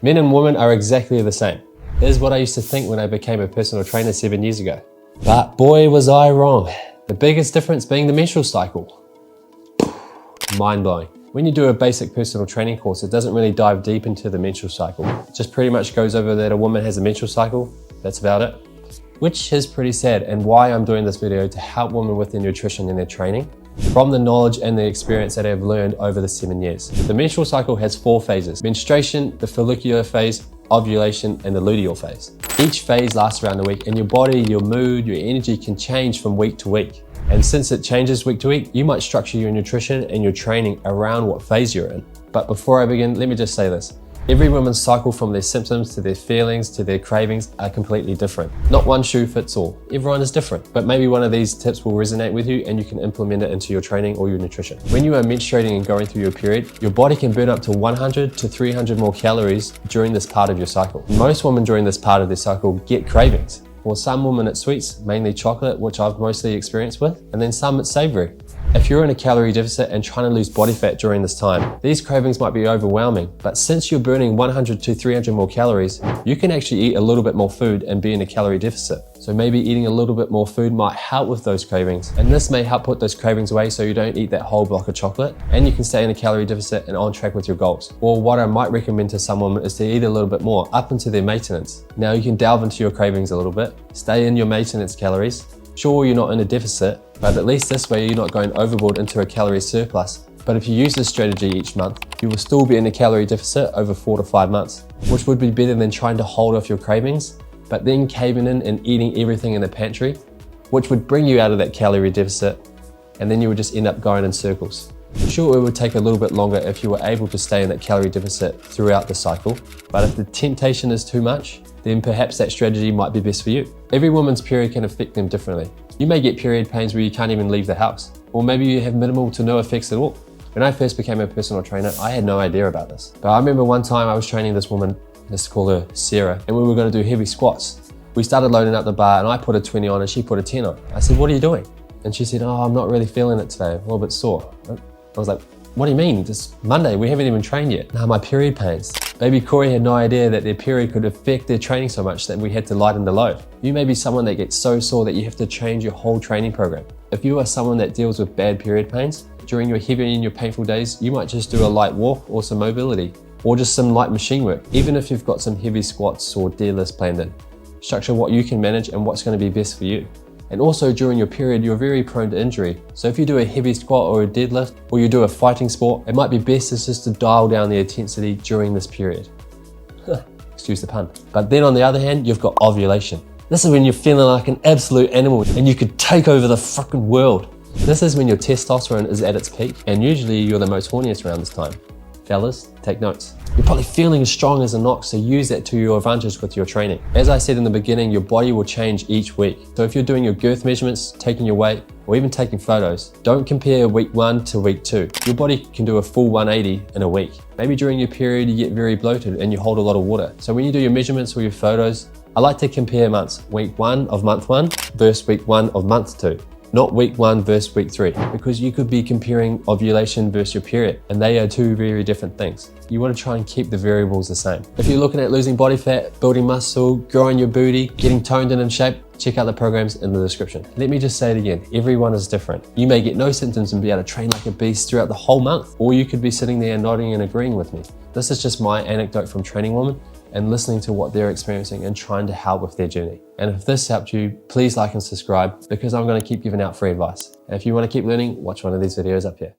Men and women are exactly the same. Here's what I used to think when I became a personal trainer 7 years ago. But boy, was I wrong. The biggest difference being the menstrual cycle. Mind-blowing. When you do a basic personal training course, it doesn't really dive deep into the menstrual cycle. It just pretty much goes over that a woman has a menstrual cycle. That's about it. Which is pretty sad, and why I'm doing this video to help women with their nutrition and their training from the knowledge and the experience that I've learned over the 7 years. The menstrual cycle has 4 phases: menstruation, the follicular phase, ovulation, and the luteal phase. Each phase lasts around a week, and your body, your mood, your energy can change from week to week. And since it changes week to week, you might structure your nutrition and your training around what phase you're in. But before I begin, let me just say this. Every woman's cycle, from their symptoms to their feelings to their cravings, are completely different. Not one shoe fits all. Everyone is different, but maybe one of these tips will resonate with you and you can implement it into your training or your nutrition. When you are menstruating and going through your period, your body can burn up to 100 to 300 more calories during this part of your cycle. Most women during this part of their cycle get cravings. For some women it's sweets, mainly chocolate, which I've mostly experienced with, and then some it's savory. If you're in a calorie deficit and trying to lose body fat during this time, these cravings might be overwhelming, but since you're burning 100 to 300 more calories, you can actually eat a little bit more food and be in a calorie deficit. So maybe eating a little bit more food might help with those cravings, and this may help put those cravings away so you don't eat that whole block of chocolate, and you can stay in a calorie deficit and on track with your goals. Or what I might recommend to some women is to eat a little bit more up into their maintenance. Now you can delve into your cravings a little bit, stay in your maintenance calories. Sure, you're not in a deficit, but at least this way you're not going overboard into a calorie surplus. But if you use this strategy each month, you will still be in a calorie deficit over 4 to 5 months, which would be better than trying to hold off your cravings, but then caving in and eating everything in the pantry, which would bring you out of that calorie deficit, and then you would just end up going in circles. Sure, it would take a little bit longer if you were able to stay in that calorie deficit throughout the cycle, but if the temptation is too much, then perhaps that strategy might be best for you. Every woman's period can affect them differently. You may get period pains where you can't even leave the house, or maybe you have minimal to no effects at all. When I first became a personal trainer, I had no idea about this. But I remember one time I was training this woman, let's call her Sarah, and we were going to do heavy squats. We started loading up the bar and I put a 20 on and she put a 10 on. I said, "What are you doing?" And she said, "Oh, I'm not really feeling it today, I'm a little bit sore." I was like, "What do you mean? It's Monday, we haven't even trained yet." "Nah, my period pains." Baby Corey had no idea that their period could affect their training so much that we had to lighten the load. You may be someone that gets so sore that you have to change your whole training program. If you are someone that deals with bad period pains, during your heavy and your painful days, you might just do a light walk or some mobility, or just some light machine work, even if you've got some heavy squats or deadlifts planned in. Structure what you can manage and what's going to be best for you. And also during your period, you're very prone to injury. So if you do a heavy squat or a deadlift, or you do a fighting sport, it might be best just to dial down the intensity during this period. Excuse the pun. But then on the other hand, you've got ovulation. This is when you're feeling like an absolute animal and you could take over the fucking world. This is when your testosterone is at its peak, and usually you're the most horniest around this time. Fellas, take notes. You're probably feeling as strong as an ox, so use that to your advantage with your training. As I said in the beginning, your body will change each week. So if you're doing your girth measurements, taking your weight, or even taking photos, don't compare week 1 to week 2. Your body can do a full 180 in a week. Maybe during your period you get very bloated and you hold a lot of water. So when you do your measurements or your photos, I like to compare months. Week 1 of month 1 versus week 1 of month 2. Not week 1 versus week 3, because you could be comparing ovulation versus your period, and they are two very different things. You want to try and keep the variables the same. If you're looking at losing body fat, building muscle, growing your booty, getting toned and in shape, check out the programs in the description. Let me just say it again, everyone is different. You may get no symptoms and be able to train like a beast throughout the whole month, or you could be sitting there nodding and agreeing with me. This is just my anecdote from training women and listening to what they're experiencing and trying to help with their journey. And if this helped you, please like and subscribe, because I'm going to keep giving out free advice. And if you want to keep learning, watch one of these videos up here.